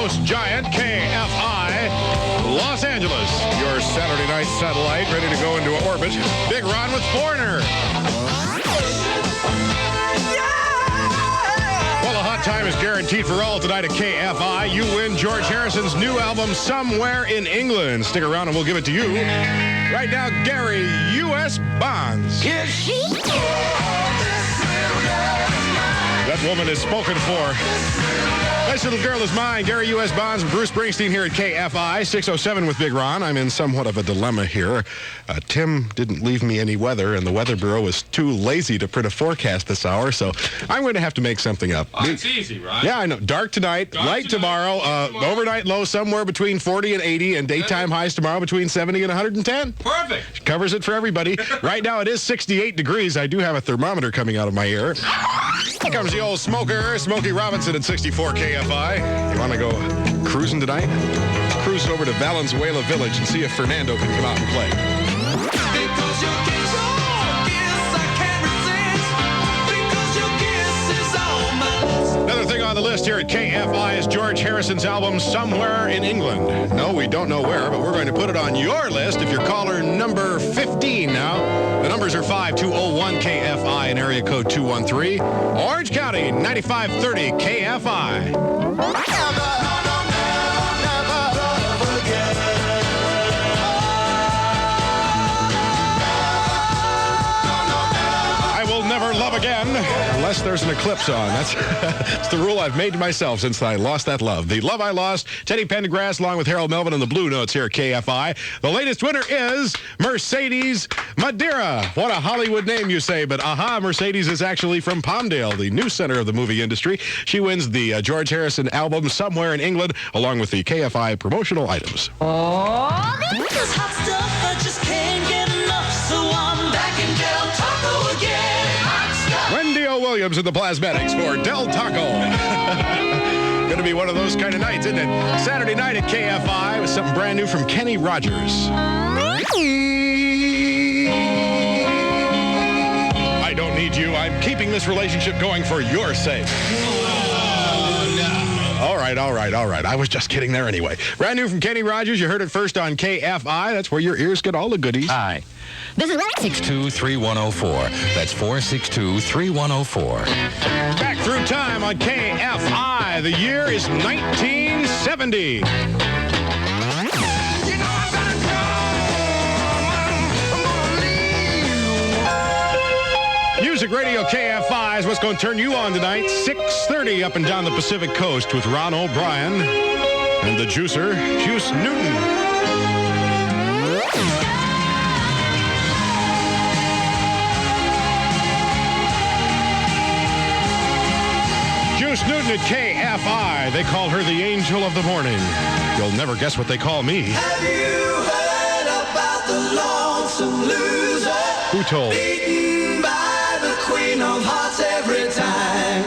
coast giant, KFI Los Angeles. Your Saturday night satellite ready to go into orbit. Big Ron with Foreigner. Well, a hot time is guaranteed for all tonight at KFI. You win George Harrison's new album, Somewhere in England. Stick around and we'll give it to you. Right now, Gary U.S. Bonds. That woman is spoken for. Nice little girl is mine. Gary U.S. Bonds and Bruce Springsteen here at KFI. 6:07 with Big Ron. I'm in somewhat of a dilemma here. Tim didn't leave me any weather, and the Weather Bureau was too lazy to print a forecast this hour, so I'm going to have to make something up. Oh, it's easy, right? Yeah, I know. Dark tonight, light tomorrow, overnight low somewhere between 40 and 80, and daytime highs tomorrow between 70 and 110. Perfect. Covers it for everybody. Right now it is 68 degrees. I do have a thermometer coming out of my ear. Here comes the old smoker, Smokey Robinson at 64 KFI. You want to go cruising tonight? Cruise over to Valenzuela Village and see if Fernando can come out and play. Another thing on the list here at KFI is George Harrison's album, Somewhere in England. No, we don't know where, but we're going to put it on your list if you're caller number 15 now. The numbers are 5201 KFI and area code 213. Orange County, 9530 KFI. Never love again unless there's an eclipse on. That's the rule I've made to myself since I lost that love. The love I lost, Teddy Pendergrass along with Harold Melvin and the Blue Notes here at KFI. The latest winner is Mercedes Madeira. What a Hollywood name, you say, but Mercedes is actually from Palmdale, the new center of the movie industry. She wins the George Harrison album, Somewhere in England, along with the KFI promotional items. Oh, this hot stuff, I just can't get enough, so I'm back in Del Taco again. Wendy O. Williams in the Plasmatics for Del Taco. Going to be one of those kind of nights, isn't it? Saturday night at KFI with something brand new from Kenny Rogers. I don't need you. I'm keeping this relationship going for your sake. All right. I was just kidding there anyway. Brand new from Kenny Rogers. You heard it first on KFI. That's where your ears get all the goodies. Hi. This is 462-3104. That's 462-3104. Back through time on KFI. The year is 1970. Music Radio KFI is what's going to turn you on tonight. 6:30 up and down the Pacific Coast with Ron O'Brien and the juicer, Juice Newton. Juice Newton at KFI. They call her the angel of the morning. You'll never guess what they call me. Have you heard about the lonesome loser? Who told? Beaten by the queen of hearts every time.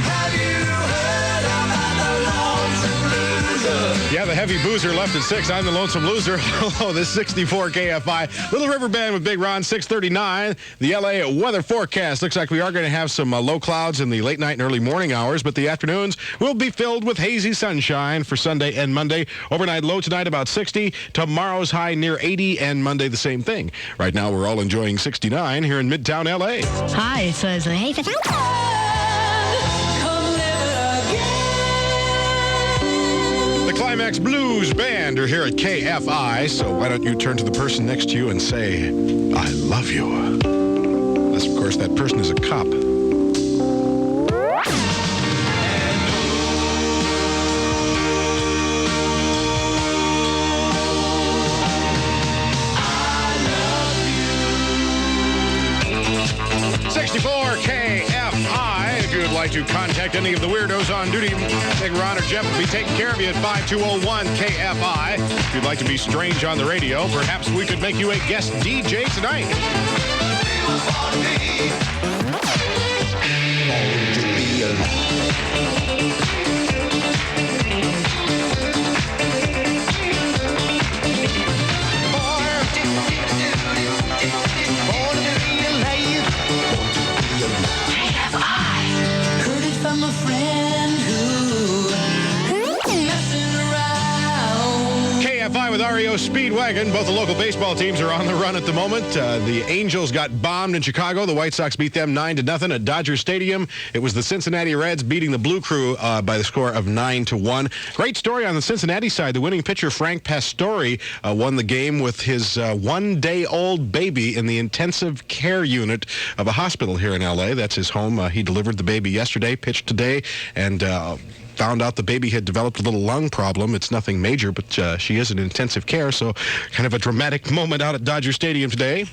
Have you heard about the lonesome loser? Yeah, the heavy boozer left at 6. I'm the lonesome loser. Hello, this 64 KFI. Little River Band with Big Ron, 6:39. The LA weather forecast. Looks like we are going to have some low clouds in the late night and early morning hours, but the afternoons will be filled with hazy sunshine for Sunday and Monday. Overnight low tonight about 60. Tomorrow's high near 80, and Monday the same thing. Right now we're all enjoying 69 here in Midtown LA. Hi, it says, hey, The Climax Blues Band are here at KFI, so why don't you turn to the person next to you and say, I love you. Unless, of course, that person is a cop. KFI. If you would like to contact any of the weirdos on duty, Big Ron or Jeff will be taking care of you at 5201 KFI. If you'd like to be strange on the radio, perhaps we could make you a guest DJ tonight. Speedwagon. Both the local baseball teams are on the run at the moment. The Angels got bombed in Chicago. The White Sox beat them 9-0 at Dodger Stadium. It was the Cincinnati Reds beating the Blue Crew by the score of 9-1. Great story on the Cincinnati side. The winning pitcher, Frank Pastore, won the game with his one-day-old baby in the intensive care unit of a hospital here in L.A. That's his home. He delivered the baby yesterday, pitched today, and found out the baby had developed a little lung problem. It's nothing major, but she is in intensive care, so kind of a dramatic moment out at Dodger Stadium today.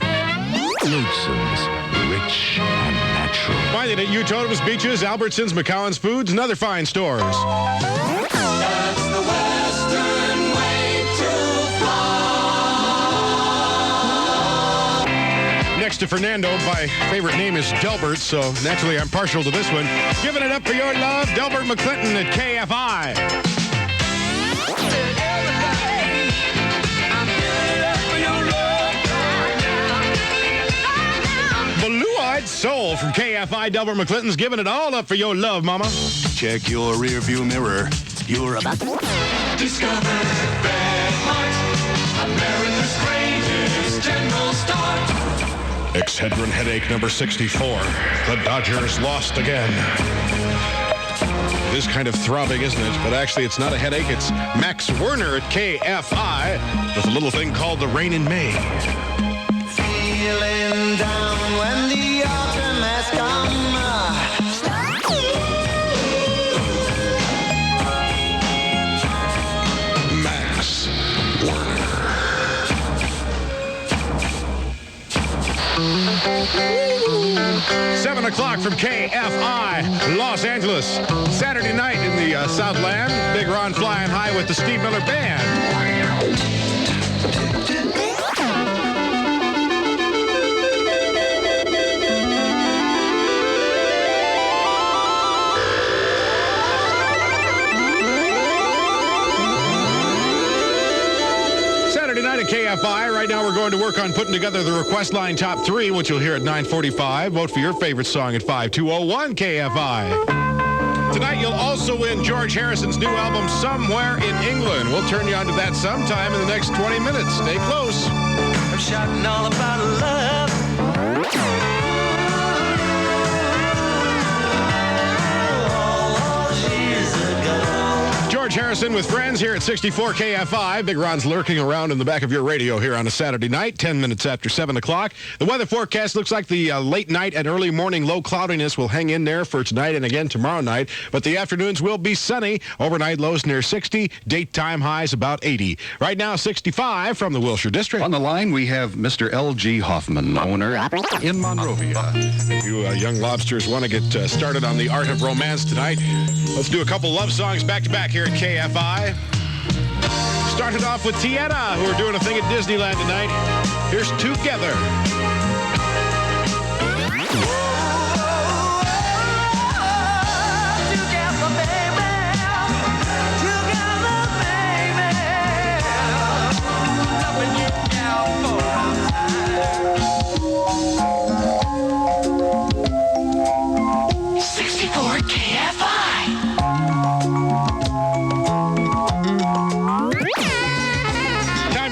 Lonesom's rich and natural. Find it at Utona's Beaches, Albertsons, McCowan's Foods, and other fine stores. That's the Western way to fly. Next to Fernando, my favorite name is Delbert, so naturally I'm partial to this one. Giving it up for your love, Delbert McClinton at KFI. Blue-eyed soul from KFI. Delbert McClinton's giving it all up for your love, mama. Check your rearview mirror. You're about to Discover Bedmart, America's greatest general store. Excedrin headache number 64. The Dodgers lost again. It is kind of throbbing, isn't it? But actually, it's not a headache. It's Max Werner at KFI with a little thing called the Rain in May. Feeling down when the autumn has come. Max Werner. 7 o'clock from KFI, Los Angeles. Saturday night in the Southland. Big Ron flying high with the Steve Miller Band. Saturday night at KFI. Right now we're going to work on putting together the request line top 3, which you'll hear at 9:45. Vote for your favorite song at 5201 KFI. Tonight you'll also win George Harrison's new album, Somewhere in England. We'll turn you on to that sometime in the next 20 minutes. Stay close. I'm shouting all about love. George Harrison with friends here at 64 KFI. Big Ron's lurking around in the back of your radio here on a Saturday night, 10 minutes after 7 o'clock. The weather forecast looks like the late night and early morning low cloudiness will hang in there for tonight and again tomorrow night, but the afternoons will be sunny. Overnight lows near 60, daytime highs about 80. Right now, 65 from the Wilshire District. On the line, we have Mr. L.G. Hoffman, owner in Monrovia. If you young lobsters want to get started on the art of romance tonight, let's do a couple love songs back-to-back here at KFI. Started off with Tieta, who are doing a thing at Disneyland tonight. Here's Together.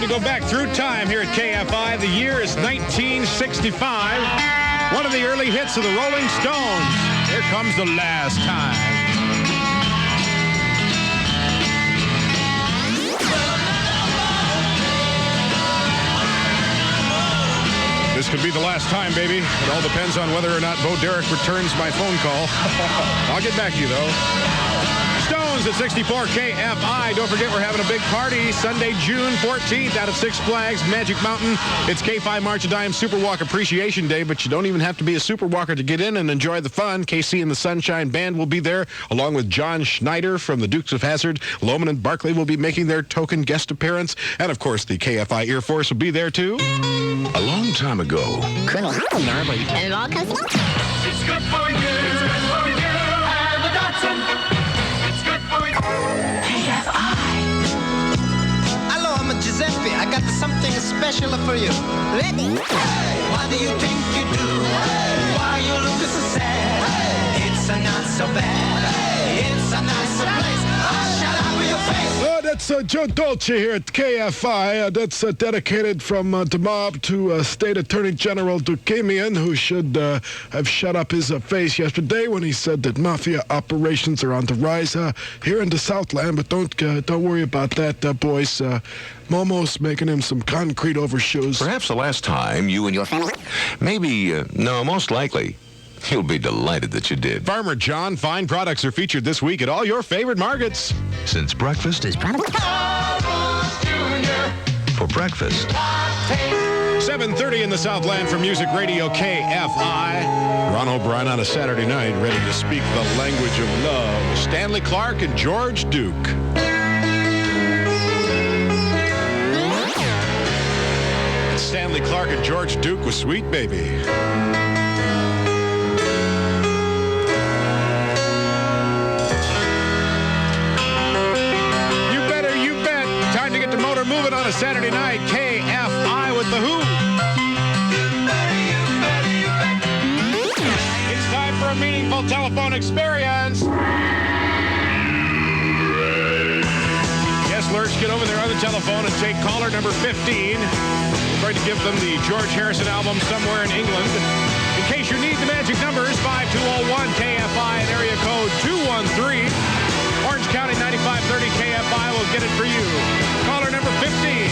Go back through time here at KFI. The year is 1965. One of the early hits of the Rolling Stones. Here comes The Last Time. This could be the last time, baby. It all depends on whether or not Bo Derek returns my phone call. I'll get back to you, though. Stones at 64 KFI. Don't forget we're having a big party Sunday, June 14th out at Six Flags, Magic Mountain. It's KFI March of Dimes Super Walk Appreciation Day, but you don't even have to be a super walker to get in and enjoy the fun. KC and the Sunshine Band will be there, along with John Schneider from the Dukes of Hazzard. Loman and Barclay will be making their token guest appearance. And, of course, the KFI Air Force will be there, too. a long time ago. Colonel Harvey, and it all comes It's good for you. It's good for you. And the Datsun. It's good for you. KFI. Hello, I'm Giuseppe. I got something special for you. ready. Hey, what do you think you do? Hey, why you look so sad? Hey, it's not so bad. Hey, it's a nice place. Shut up with your That's Joe Dolce here at KFI. That's dedicated from the mob to State Attorney General Dukamian, who should have shut up his face yesterday when he said that mafia operations are on the rise here in the Southland. But don't worry about that, boys. Momo's making him some concrete overshoes. Perhaps the last time you and your family... Maybe, no, most likely. You'll be delighted that you did. Farmer John, fine products are featured this week at all your favorite markets. Since breakfast is for breakfast. 7:30 in the Southland for Music Radio KFI. Ron O'Brien on a Saturday night, ready to speak the language of love. Stanley Clark and George Duke. Stanley Clark and George Duke with Sweet Baby. Moving on a Saturday night, KFI with The Who. It's time for a meaningful telephone experience. Yes, Lurch, get over there on the telephone and take caller number 15. We're going to give them the George Harrison album Somewhere in England. In case you need the magic numbers, 5201 KFI and area code 213. Orange County 9530 KFI will get it for you. Caller number 15.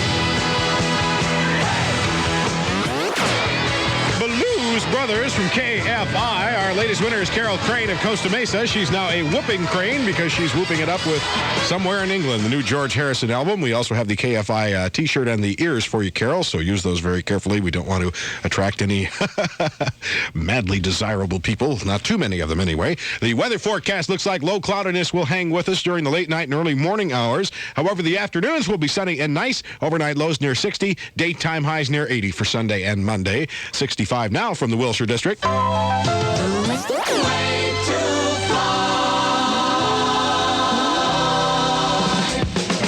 Blues Brothers from KFI. Our latest winner is Carol Crane of Costa Mesa. She's now a whooping crane because she's whooping it up with Somewhere in England, the new George Harrison album. We also have the KFI T-shirt and the ears for you, Carol, so use those very carefully. We don't want to attract any madly desirable people. Not too many of them, anyway. The weather forecast looks like low cloudiness will hang with us during the late night and early morning hours. However, the afternoons will be sunny and nice. Overnight lows near 60. Daytime highs near 80 for Sunday and Monday. 65 now from the Wilshire District. I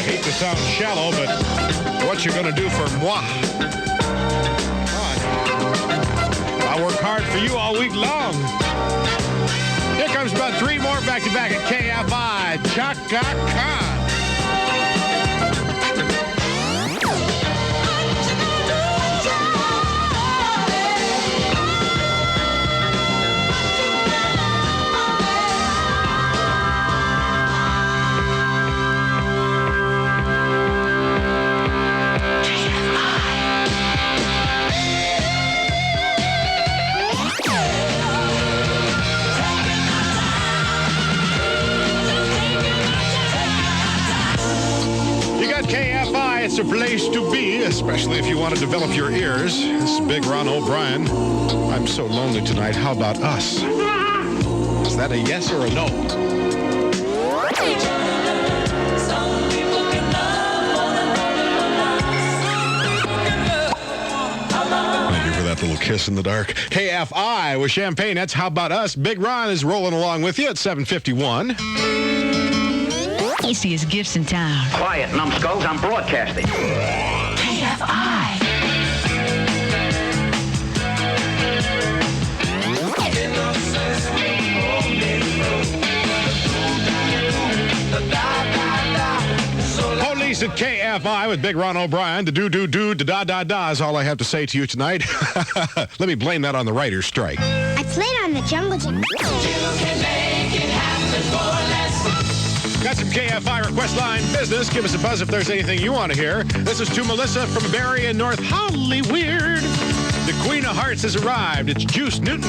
hate to sound shallow, but what you gonna do for moi? I work hard for you all week long. Here comes about 3 more back-to-back at KFI. Chaka Khan. KFI, it's a place to be, especially if you want to develop your ears. This is Big Ron O'Brien. I'm so lonely tonight. How about us? Is that a yes or a no? Thank you for that little kiss in the dark. KFI with Champagne. That's How About Us. Big Ron is rolling along with you at 7:51. Easiest gifts in town. Quiet, numbskulls. I'm broadcasting. KFI. Police at KFI with Big Ron O'Brien. The do-do-do, da-da-da is all I have to say to you tonight. Let me blame that on the writer's strike. I played on the Jungle Gym. You can make it happen for less. Got some KFI request line business. Give us a buzz if there's anything you want to hear. This is to Melissa from Barrie in North Hollywood. The Queen of Hearts has arrived. It's Juice Newton.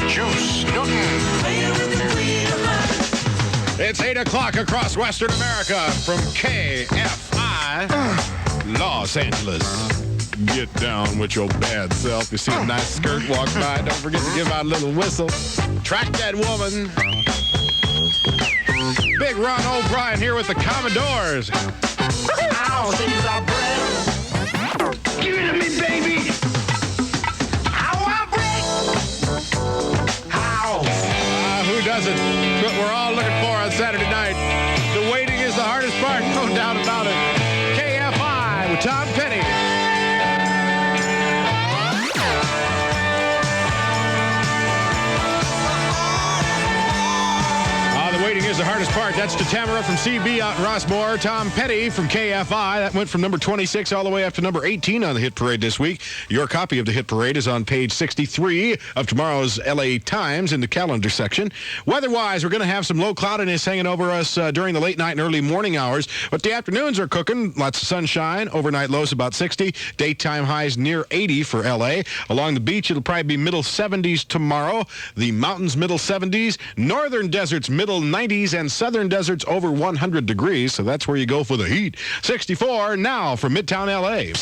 Juice Newton. It's 8 o'clock across Western America from KFI, Los Angeles. Get down with your bad self. You see a nice skirt walk by, don't forget to give out a little whistle. Track that woman. Big Ron O'Brien here with the Commodores. Ow, these are bread. Give it to me, baby. Ow, I break. Ow. Who doesn't? What we're all looking for on Saturday night. The waiting is the hardest part, no doubt about it. KFI with Tom Petty. is the hardest part. That's to Tamara from CB out in Rossmore. Tom Petty from KFI. That went from number 26 all the way up to number 18 on the Hit Parade this week. Your copy of the Hit Parade is on page 63 of tomorrow's LA Times in the calendar section. Weather-wise, we're going to have some low cloudiness hanging over us during the late night and early morning hours, but the afternoons are cooking. Lots of sunshine. Overnight lows about 60. Daytime highs near 80 for LA. Along the beach, it'll probably be middle 70s tomorrow. The mountains, middle 70s. Northern deserts, middle 90s, and southern deserts over 100 degrees, so that's where you go for the heat. 64 now from Midtown LA.